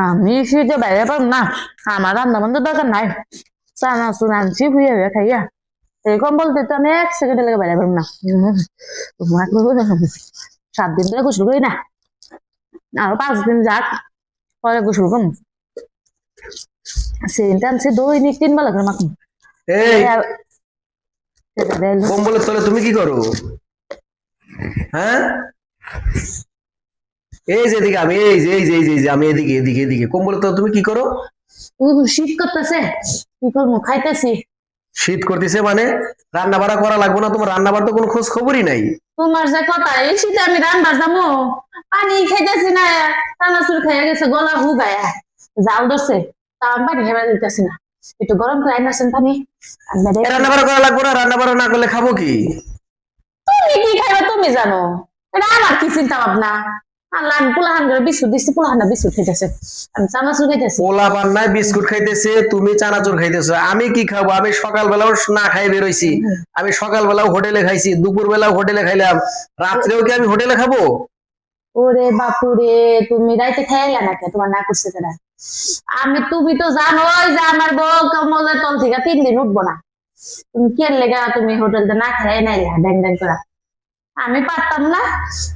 আমি শীতে বাইরে পারব না, আমার রান্না বান্নার দরকার নাই। চানাচুর আনছি ভুইয়া ভুইয়া খাইয়া এরকম বলতে তো আমি 1 সেকেন্ডে লেগে বাইরে পারব না। তোমার 7 দিন ধরে গোসল করি না, আরো 5 দিন যাক পরে গোসল করবো। সেদিন টানছি দৈনিক 3 বেলা করে মাখুন। এই কম্বলের তলে তুমি কি করো? হ্যাঁ, এই যে এদিকে আমি, এই যে আমি এদিকে এদিকে এদিকে কম্বলের তলে তুমি কি করো? শীত করতেছে, কি করবো, খাইতেছি। শীত করতেছে মানে রান্না বাড়া করা লাগবে না? তোমার রান্না বাড়া তো কোনো খোঁজ খবরই নাই। তোমার যে কথা, এই শীতে আমি রান্না যাবো, পানি খাইতেছি না, চানাচুর খাইয়া গেছে গলা হুগায়া, জাল ধরছে, তা আমি পানি খাইবা দিতেছি না। একটু গরম করে আইনাছেন পানি। রান্না বাড়া করা লাগবে না? রান্না বাড়া না করলে খাবো কি? তুমি কি খাইবা তুমি জানো, এটা আমার কি চিন্তা ভাবনা। আল্লাহ, আমি পোলাহান করে বিস্কুট দিচ্ছি, পোলাহানটা বিস্কুট খাইতেছে, আমি চানাচুর খাইতেছি। পোলা পান্নায় বিস্কুট খাইতেছে, তুমি চানাচুর খাইতেছো, আমি কি খাবো? আমি সকালবেলাও না খাই বেরোইছি, আমি সকালবেলাও হোটেলে খাইছি, দুপুর বেলাও হোটেলে খাইলাম, রাত্রেও কি আমি হোটেলে খাবো? ওরে বাপুরে, তুমি রাইতে খাইলা না কে, তোমার না করছে কেনা? তুমি তো জানোই যে আমার বউ কমলের তল থেকে 3 দিন উঠবো না। তুমি কে লেগা তুমি হোটেলতে না খাই নাইলা ড্যাং ড্যাং করা? আমি পারতাম না,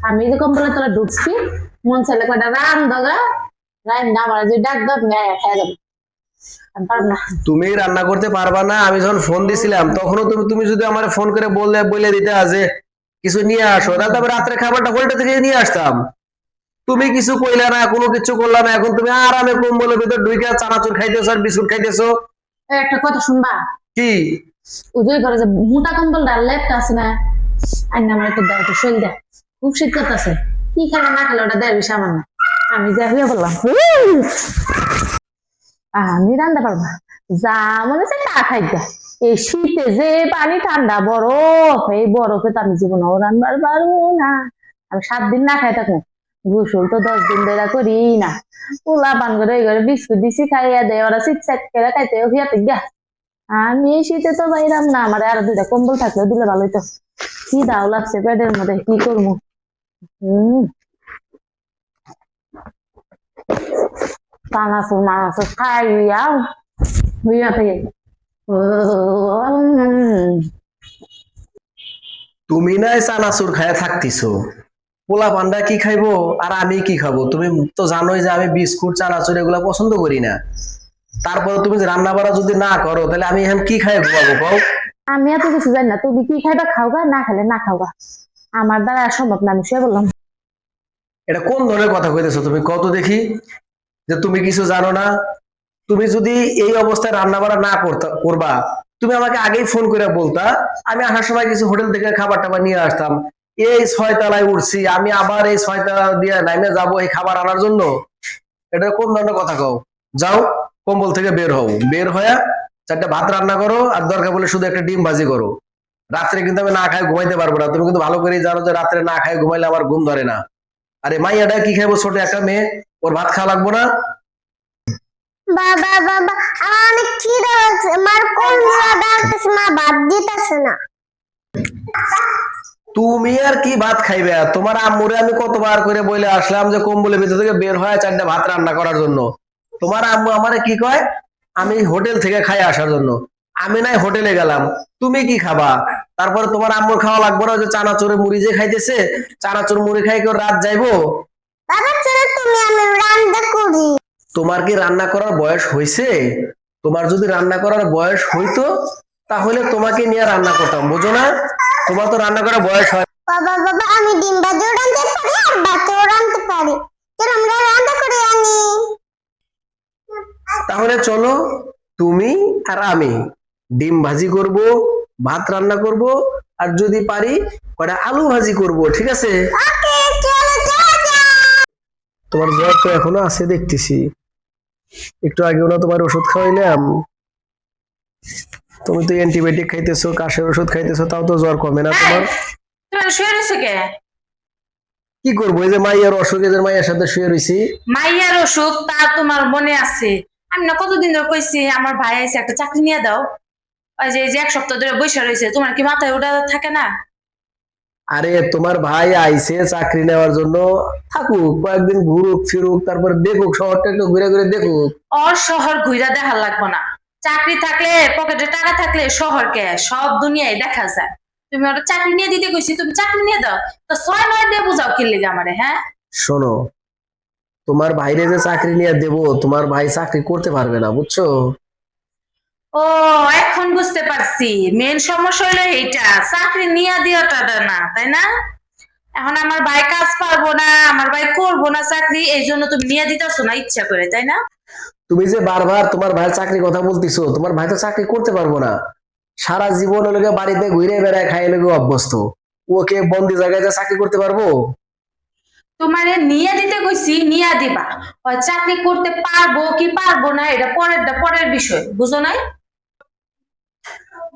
আমি যে কম্বলের তলে ঢুকছি, মন চাইলে কয়টা রাম দগা রাম না, আমার যে ডাক দাও তুমি খাই যাবে, আমি পারব না। তুমি রান্না করতে পারবা না? আমি যখন ফোন দিছিলাম তখনও তুমি তুমি যদি আমার ফোন করে বললে বলে দিতে যে কিছু নিয়ে আসো, তাহলে তবে রাত্রে খাবারটা হোটেল থেকে নিয়ে আসতাম। তুমি কিছু কইলা না, কোনো কিছু করলা না, এখন তুমি আরামে কম্বলের ভিতর ঢুকে চানাচুর খাইতেছো আর বিস্কুট খাইতেছো। একটা কথা শুনবা? কি? ওই ঘরে যে মোটা কম্বল ডাল লেপটা আছে না, আইন আমার একটু দাও, একটু শৈল দেয়, খুব শীত করতেছে। কি খেলে না খেলে ওটা দেয় বেশি আমার না। আমি যা হয়ে বললাম আমি রান্না পারবো, যা মনে হচ্ছে তা খাইতে। এই শীতে যে পানি ঠান্ডা বরফ, এই বরফে তো আমি জীবনেও রান্নার পারবো না। আমি 7 দিন না খাই থাকবো, গোসল তো 10 দিন ধরে করি না। পোলা পান করে ওই ঘরে বিস্কুট দিছি খাইয়া দেয়, ওরা চিটচাট করে খাইতে ভিয়াতে গা। আমি এই শীতে তো বাইরাম না, আমার আরো 2টা কম্বল থাকলেও দিলে ভালো হইতো। কি দাও লাগছে পেটের মধ্যে, কি করবো। হম চানাচুর মানাচুর খাইয়া হইয়া থেকে তুমি নাই চানাচুর খায়া থাকতিছো, পোলা পান্ডা কি খাইবো আর আমি কি খাবো? তুমি তো জানোই যে আমি বিস্কুট চানাচুর এগুলা পছন্দ করি না। তারপরে তুমি রান্না বাড়া যদি না করো তাহলে আমি এখন কি খাই ঘুমাবো কও? আমি এত কিছু জানি না, তুমি কি খাইবা খাওগা, না খেলে না খাওগা, আমার দ্বারা সম্ভব না, আমি শুয়ে বললাম। এটা কোন ধরনের কথা কইতেছো তুমি? কত দেখি যে তুমি কিছু জানো না। তুমি যদি এই অবস্থায় রান্না বাড়া না করবা, তুমি আমাকে আগেই ফোন করে বলতা, আমি আসার সময় কিছু হোটেল থেকে খাবার টাবার নিয়ে আসতাম। এই 6 তলায় উঠছি, আমি আবার এই 6 তলা দিয়ে নামে যাবো এই খাবার আনার জন্য? এটা কোন ধরনের কথা কও? যাও, কম্বল থেকে বের হও, বের হয়ে 4টা ভাত রান্না করো, আর দরকার বলে শুধু একটা ডিম ভাজি করো। রাত্রে কিন্তু আমি না খাই ঘুমাইতে পারবো না, তুমি কিন্তু ভালো করেই জানো যে রাত্রে না খাই ঘুমাইলে আমার ঘুম ধরে না। আরে মাইয়াটা কি খাইবো? ছোট একটা মেয়ে, ওর ভাত খাওয়া লাগবো না? বাবা বাবা, আমার অনেক খিদে লাগছে, মার কোন দিকে ডাকতেছে, মা ভাত দিতেছে না। তুমি আর কি ভাত খাইবে? তোমার আম্মুরে আমি কতবার করে বলে আসলাম যে কম্বলের ভিতর থেকে বের হয় 4টা ভাত রান্না করার জন্য। তোমার আম্মু আমারে কি কয়? আমি হোটেল থেকে খাই আসার জন্য। আমি নাই হোটেলে গেলাম, তুমি কি খাবা? তারপরে তোমার আম্মুর খাওয়া লাগবে না? যে চানাচুরে মুড়ি যে খাইতেছে, চানাচুর মুড়ি খাই কেউ রাত যাইবো? বাবা চলো, তুমি আমি রান্না করি। তোমার কি রান্না করার বয়স হয়েছে? তোমার যদি রান্না করার বয়স হইতো তাহলে তোমাকে নিয়ে রান্না করতাম, বুঝো না? তোমার তো রান্না করার বয়স হয়। বাবা বাবা, আমি ডিম ভাজিও রাঁধতে পারি আর ভাতও রাঁধতে পারি, চলো আমরা রান্না করে আনি। তাহলে চলো, তুমি আর আমি ডিম ভাজি করব, ভাত রান্না করব, আর যদি পারি কয়টা আলু ভাজি করব, ঠিক আছে? ওকে, চলো যাও যাও। তোমার জ্বর তো এখনো আছে দেখতেছি, একটু আগেও না তোমার ওষুধ খাওয়াইলাম। তুমি তো অ্যান্টিবায়োটিক খাইতেছো, কাশের ওষুধ খাইতেছো, তাও তো জ্বর কমে না তোমার। তোমার শুয়ে রয়েছে কে? কি করবো? এই যে মাইয়ার অসুখ, এদের মাইয়ার সাথে শুয়ে রয়েছি। মাইয়ার অসুখ তা তোমার মনে আছে? আমি না কতদিন ধরে কইছি আমার ভাই আইছে একটা চাকরি নিয়ে দাও, ওই যে 1 সপ্তাহ ধরে বসে রয়েছে, তোমার কি মাথায় ওটা থাকে না? আরে তোমার ভাই আইছে চাকরি নেওয়ার জন্য, থাকুক কয়েকদিন, ঘুরুক ফিরুক, তারপর দেখুক শহরটা একটু ঘুরে ঘুরে দেখুক। ওর শহর ঘুরা দেখা লাগবো না। চাকরি থাকলে, পকেটে টাকা থাকলে শহরকে সব দুনিয়ায় দেখা যায়। তুমি ওর চাকরি নিয়ে দিতে কইছি, তুমি চাকরি নিয়ে দাও। তো 6 9 দিয়ে বুঝাও কি লিগে আমারে, হ্যাঁ? শোনো, তোমার ভাইরে যে চাকরি নিয়ে দেবো, তোমার ভাই চাকরি করতে পারবে না, বুঝছো? ও, এখন বুঝতে পারছি। মেন সমস্যা হলো এইটা, চাকরি নিয়ে দেওয়াটা না, তাই না? এখন আমার ভাই কাজ পারবো না, আমার ভাই করবো না চাকরি, এই জন্য তুমি নিয়ে দিতেছো না ইচ্ছা করে, তাই না? তুমি যে বারবার তোমার ভাইয়ের চাকরির কথা বলতিছো, তোমার ভাই তো চাকরি করতে পারবো না। সারা জীবন ওকে বাড়িতে ঘুরে বেড়ায় খাই লেগে অভ্যস্ত। ওকে বন্দি জায়গায় যা চাকরি করতে পারবো? তোমারে নিয়ে দিতে কইছি, নিয়ে দিবা। ওই চাকরি করতে পারবো কি পারবো না এটা পরের বিষয়, বুঝো নাই?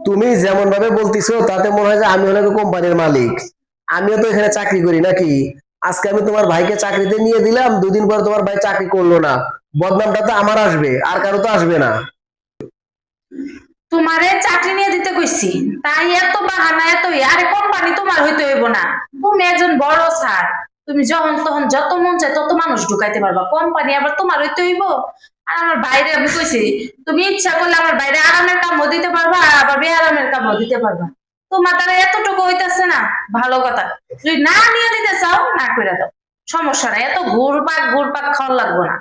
তুমি যেমন ভাবে বলতিছো তাতে মনে হয় যে আমি হলো কোম্পানির মালিক, আমিও তো এখানে চাকরি করি নাকি। আজকে আমি তোমার ভাইকে চাকরিতে নিয়ে দিলাম, 2 দিন পর তোমার ভাই চাকরি করলো না, বদনামটা তো আমার আসবে, আর কারো তো আসবে না। তোমারে চাকরি নিয়ে দিতে কইছি, তাই এত বাহানা, এত আরে কোম্পানি তোমার হইতে হইব না। তুমি একজন বড় স্যার, তুমি যখন তখন যত মন চায় তত মানুষ ঢুকাইতে পারবা, কোম্পানি আবার তোমার হইতে হইব? আর আমার বাইরে আমি কইছি, তুমি ইচ্ছা করলে আমার বাইরে আরামের কামও দিতে পারবা, আবার বেআরামের কামও দিতে পারবা। তোমার দ্বারা এতটুকু হইতাছে না, ভালো কথা। যদি না নিয়ে দিতে চাও না করে দাও, সমস্যা নাই, এত ঘুরপাক খাওয়া লাগবো না।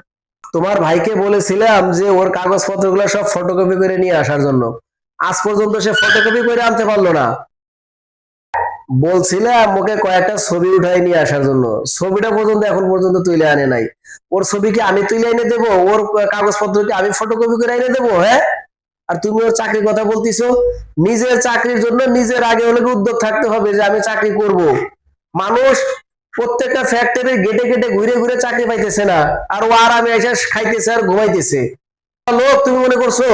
তোমার ভাইকে বলেছিলাম যে ওর কাগজপত্র গুলো সব ফটোকপি করে নিয়ে আসার জন্য, আজ পর্যন্ত সে ফটোকপি করে আনতে পারলো না। বলছিলাম ওকে কয়েকটা ছবি উঠাই নিয়ে আসার জন্য, ছবিটা পর্যন্ত এখন পর্যন্ত তুলে আনে নাই। ওর ছবি কি আমি তুলে এনে দেবো? ওর কাগজপত্র কি আমি ফটোকপি করে এনে দেবো? হ্যাঁ, আর তুমি ওর চাকরির কথা বলতিছো। নিজের চাকরির জন্য নিজের আগে হলে উদ্যোগ থাকতে হবে যে আমি চাকরি করব। মানুষ প্রত্যেকটা ফ্যাক্টরির গেটে গেটে ঘুরে ঘুরে চাকরি পাইতেছে না, আর ও আরামে এসে খাইতেছে আর ঘুমাইতেছে। লোক তুমি মনে করছো?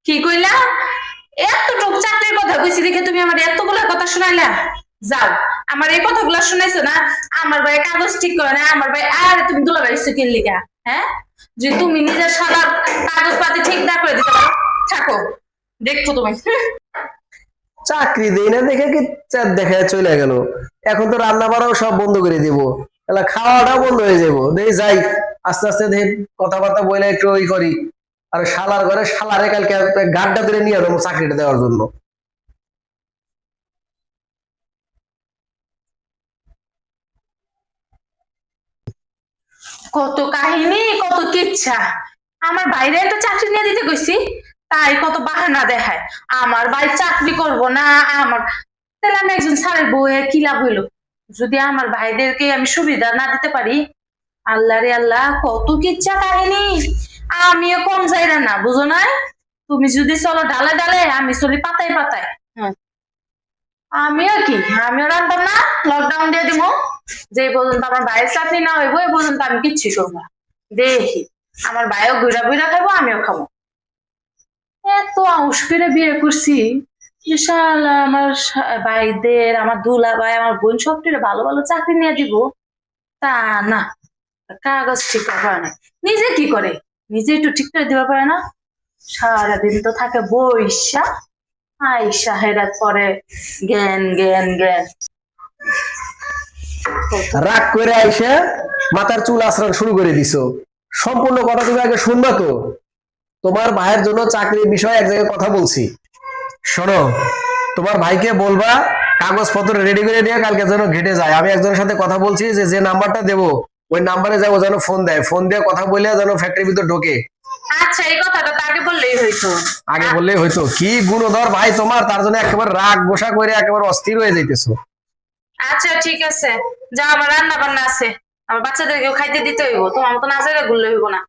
কি কইলা? এতটুক চাকরির কথা কইছি দেখে তুমি আমার এতগুলা কথা শোনাইলা? যাও, আমার এই কথাগুলো শুনাইছো না? আমার ভাই কাগজ ঠিক করে না, আমার ভাই আরে তুমি দুলাভাই সুখের লিগা, হ্যাঁ? যে তুমি নিজের সাদা কাগজপাতি ঠিক না করে দিতে পারো, থাকো, দেখো তুমি। চাকরি দেই না দেখে কি চাঁদ দেখে চলে গেল। এখন তো রান্না বাড়াও সব বন্ধ করে দিব, তাহলে খাওয়াটাও বন্ধ হয়ে যাবো। দেখি যাই, আস্তে আস্তে দেখি কথাবার্তা বলে একটু ওই করি। আর শালার ঘরে শালারে কালকে গাড্ডা ধরে নিয়ে যাবো চাকরিটা দেওয়ার জন্য। কত কাহিনী, কত কিচ্ছা। আমার বাইরে একটা চাকরি নিয়ে দিতে কইছি, তাই কত বাহানা দেখায়। আমার ভাই চাকরি করব না, আমার, তাহলে আমি একজন স্যারের বউ হয়ে কি লাভ হইলো যদি আমার ভাইদেরকে আমি সুবিধা না দিতে পারি? আল্লাহ রে আল্লাহ, কত কিচ্ছা কাহিনী। আমিও কম যাইরা না, বুঝো না? তুমি যদি চলো ডালে ডালে, আমি চলি পাতায় পাতায়। হ্যাঁ, আমিও কি, আমিও রাখতাম না, লকডাউন দিয়ে দিব। যে পর্যন্ত আমার ভাইয়ের চাকরি না হইব এই পর্যন্ত আমি কিচ্ছু করবো না। দেখি আমার ভাইও ঘুরা ঘুরা খাবো, আমিও খাবো। এত আউস করে বিয়ে করছি, বিশাল আমার ভাইদের, আমার দুলা ভাই, আমার বোন সবটিরে ভালো ভালো চাকরি নিয়ে দিব, তা না, কাগজ ঠিক করে পারে না। নিজে কি করে, নিজে একটু ঠিক করে দিতে পারে না? সারাদিন তো থাকে বইসা, আইসা হেরাত পরে জ্ঞান জ্ঞান জ্ঞান। রাগ করে আইসা মাথার চুল আঁচড়ানো শুরু করে দিছো। সম্পূর্ণ কথা তুমি আগে শুনবা তো। তোমার ভাইয়ের জন্য চাকরির বিষয়ে এক জায়গায় কথা বলছি, শোনো। তোমার ভাইকে বলবা কাগজপত্র রেডি করে নিয়ে কালকে যেন ঘেটে যায়। আমি একজনের সাথে কথা বলছি, যে যে নাম্বারটা দেবো ওই নাম্বারে যাবো, যেন ফোন দেয়, ফোন দিয়ে কথা বলে যেন ফ্যাক্টরির ভিতর ঢোকে। আচ্ছা, এই কথাটা তো আগে বললেই হইতো। আগে বললেই হয়তো। কি গুণধর ভাই তোমার, তার জন্য একেবারে রাগ গোসা করে একেবারে অস্থির হয়ে যাইতেছো। আচ্ছা ঠিক আছে, যাও, আমার রান্না বান্না আছে, আমার বাচ্চাদেরকেও খাইতে দিতে হইব, তোমার মতো না যাইলে ঘুরলে হইব না।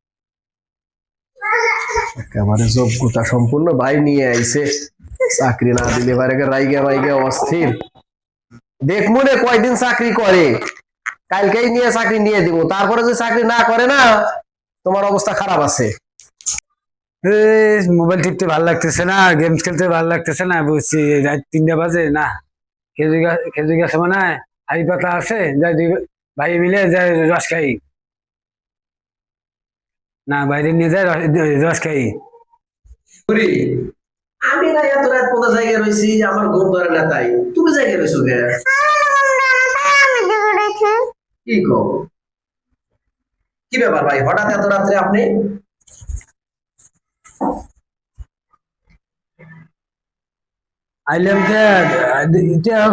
একেবারে যোগ্যতা সম্পূর্ণ ভাই নিয়ে আইছে, চাকরি না দিলে পারে রাইগা মাইগা অস্থির। দেখ মনে কয়দিন চাকরি করে, কালকেই নিয়ে চাকরি নিয়ে দিব, তারপরে যদি চাকরি না করে না, তোমার অবস্থা খারাপ আছে। মোবাইল টিপতে ভালো লাগতেছে না, গেম খেলতে ভালো লাগতেছে না, বুঝছি রাত 3টা বাজে না। খেজুর গাছে মনে হয় হাড়ি পাতা আছে, যাই দুই ভাই মিলে যাই রস খাই না, বাইরে নিয়ে যায় রস খাই। আমি না এত রাত কোথা জায়গায় রয়েছি, আমার ঘুম ধরে না, তাই তুমি জায়গায় রয়েছো কে? আমি জেগে রয়েছি। কি কো, কি ব্যাপার ভাই, হঠাৎ এত রাত্রে আপনি? আইলাম কে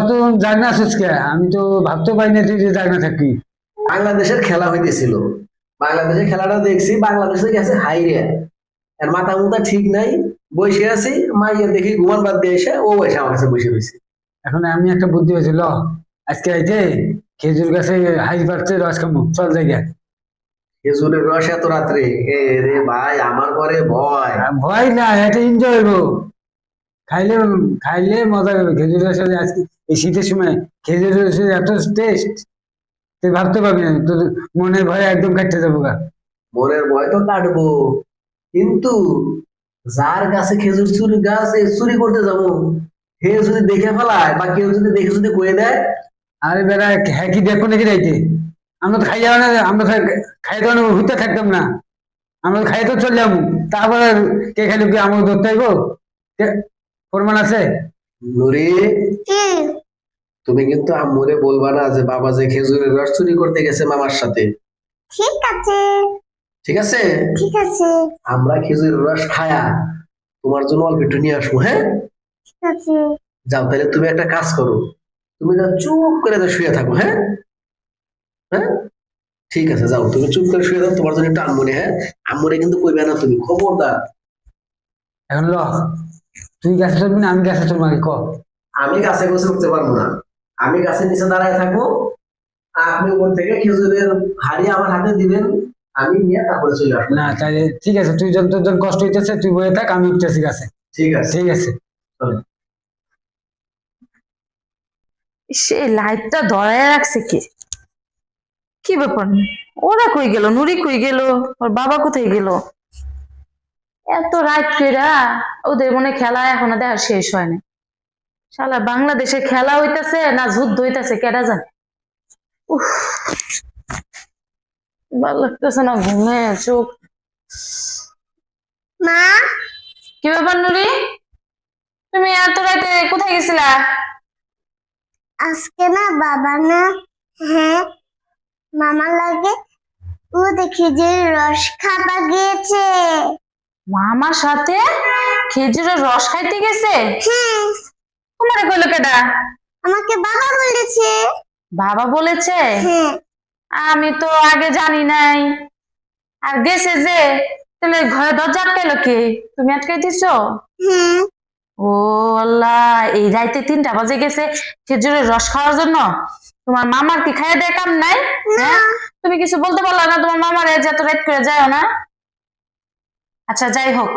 তো জাগ না আছিস কে? আমি তো ভাবতে পারি না তুই যে জাগ না থাকবি। বাংলাদেশের খেলা হইতেছিল, বাংলাদেশের খেলাটা দেখছি, বাংলাদেশে গেছে হাইরে, আর মাথা মুথা ঠিক নাই, বসে আছি, মাইয়া দেখি ঘুমান বাদ দিয়ে এসে ও এসে আমার কাছে বসে রয়েছে। এখন আমি একটা বুদ্ধি হয়েছিল, আজকে আইতে খেজুর গাছে হাই পাচ্ছে রস খামু, চল জায়গা। খেজুরের রস এত রাত্রে? এ রে ভাই, আমার ঘরে ভয়। ভয় না, এটা এনজয় হইবো, খাইলে খাইলে মজা হবে। খেজুর রসের আজকে এই শীতের সময় খেজুর রসের এত টেস্ট তুই ভাবতে পারবি না, তোর মনের ভয় একদম কাটতে যাবো গা। মনের ভয় তো কাটবো, কিন্তু যার গাছে খেজুর চুরি গাছ চুরি করতে যাবো, হে যদি দেখে ফেলায় বা কেউ যদি দেখে যদি কয়ে দেয়, আরে বেড়া, হ্যাঁ কি দেখো নাকি রাইতে? আমরা তো খাই যাবো না, আমরা খাই দেওয়া হইতে থাকতাম না, আমরা খাই তো চলে যাবো, তারপরে কে খাইলো কি আমাকে ধরতে আইবো? প্রমাণ আছে? নুরি, কি? তুমি কিন্তু আম্মুরে বলবা না যে বাবা যে খেজুরের রস চুরি করতে গেছে মামার সাথে, ঠিক আছে, ঠিক আছে? ঠিক আছে, আমরা খেজুরের রস খায়া তোমার জন্য অল্প একটু নিয়ে আসবো, হ্যাঁ? ঠিক আছে। যাও, তাহলে তুমি একটা কাজ করো, তুমি না চুপ করে তো শুয়ে থাকো, হ্যাঁ? হ্যাঁ, ঠিক আছে, যাও তুমি চুপ করে শুয়ে থাকো, তোমার জন্য একটু আম্মুরে, হ্যাঁ? আম্মুরে কিন্তু কইবে না তুমি, খবরদার। এখন ল, তুই গাছে চলবি না আমি গাছে চলবো, আগে ক। আমি গাছে গোছে উঠতে পারবো না, আমি গাছের নিচে দাঁড়ায় থাকবো, আপনি উপর থেকে খেজুরের হাড়ি আমার হাতে দিবেন, আমি নিয়ে তারপরে চলে আসবো। না তাহলে ঠিক আছে, তুই যতজন কষ্ট হইতেছে তুই বয়ে থাক, আমি উঠতেছি গাছে। ঠিক আছে, ঠিক আছে। সে লাইটটা ধরায় রাখছে কে? কি ব্যাপার? ওরা কই গেল? নুরি কই গেল? ওর বাবা কোথায় গেল? এত রাত কইরা ওদের মনে হয় খেলা এখনো দেখা শেষ হয় না। শালা বাংলাদেশে খেলা হইতাছে না যুদ্ধ হইতাছে কেডা জানে। উফ, ভালো লাগতেছে না, ঘুমে চোখ। মা, কি ব্যাপার নুরি, তুমি এত রাতে কোথায় গেছিলা? আজকে না বাবা না, হ্যাঁ, মামা লাগে ও দেখি যে রস খাবা গিয়েছে। মামার সাথে খেজুরের রস খাইতে গেছে? হ্যাঁ, তোমারে কইলো কেডা? আমাকে বাবা বলেছে। বাবা বলেছে? হ্যাঁ, আমি তো আগে জানি নাই। আর গেছে যে, তাহলে ঘরে দরজা আটকাইলো কে? তুমি আটকাই দিছো? হ্যাঁ, ও আল্লাহ, এই রাইতে 3টা বাজে গেছে খেজুরের রস খাওয়ার জন্য? তোমার মামার কি খাইয়া দেয় কাম নাই? হ্যাঁ, তুমি কিছু বলতে পারলা না তোমার মামারে যে এত রাত করে যাও না? আচ্ছা যাই হোক,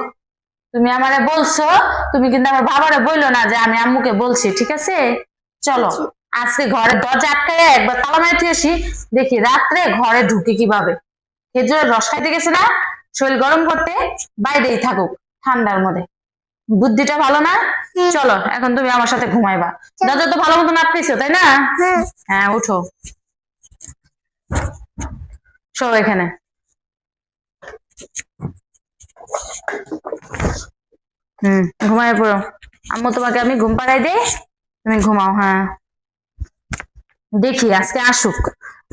তুমি আমারে বলছো, তুমি কিন্তু আমার বাবারে বললো না যে আমি আম্মুকে বলছি, ঠিক আছে? চলো আজকে ঘরের দরজা আটকায় একবার তালা মারতে আসি, দেখি রাত্রে ঘরে ঢুকে কিভাবে। খেজুরের রস খাইতে গেছে না, শরীর গরম করতে, বাইরেই থাকুক ঠান্ডার মধ্যে। বুদ্ধিটা ভালো না? চলো এখন তুমি আমার সাথে ঘুমাইবা, দরজা তো ভালো মতন আটকেছো তাই না? হ্যাঁ, হ্যাঁ উঠো, সব এখানে। ঘুমায় পড়ো, আম্মু তোমাকে আমি ঘুম পাড়াই দেই, তুমি ঘুমাও। হ্যাঁ, দেখি আজকে আসুক,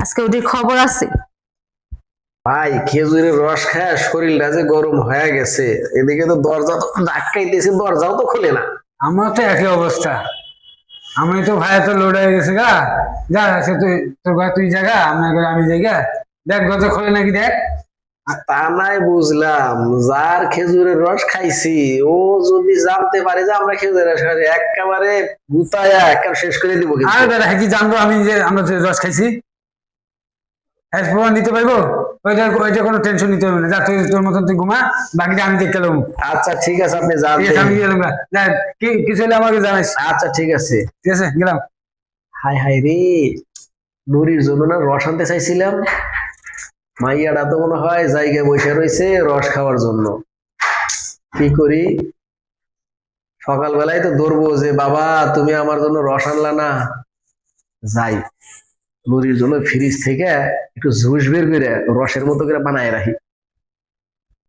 আজকে ওটির খবর আছে। ভাই খেজুরের রস খায় শরীরটা যে গরম হয়ে গেছে, এদিকে তো দরজা তো ধাক্কাইতেছি, দরজাও তো খুলে না। আমার তো একই অবস্থা, আমি তো ভাই তো লোড হয়ে গেছে গা। যা আছে তুই, তোর ঘর তুই জায়গা, আমার ঘরে আমি জায়গা, দেখ দরজা খোলে নাকি দেখ। তা নাই বুঝলাম, যার খেজুরের রস খাইছি ও যদি জানতে পারে যে আমরা খেজুরের রস খাই, একেবারে গুতায়া একেবারে শেষ করে দিব। আরে দাদা, হ্যাঁ কি জানবো আমি যে আমরা যে রস খাইছি? হ্যাঁ প্রমাণ দিতে পারবো? ওইটা কোনো টেনশন নিতে হবে না, যা তুই তোর মতন তুই ঘুমা, বাকিটা আমি দেখতে নেবো। আচ্ছা ঠিক আছে, আপনি যান। ঠিক আছে, আমি গেলাম গা। যা, কিছু হলে আমাকে জানাইস। আচ্ছা ঠিক আছে, ঠিক আছে, গেলাম। হাই হাই রে, নুরির জন্য না রস আনতে চাইছিলাম, মাইয়াটা তো মনে হয় জায়গায় বসে রয়েছে রস খাওয়ার জন্য। কি করি, সকালবেলায় তো ধরবো যে বাবা তুমি আমার জন্য রস আনলা না, যাই নুরির জন্য ফ্রিজ থেকে একটু জুস বের করে রসের মতো করে বানায় রাখি।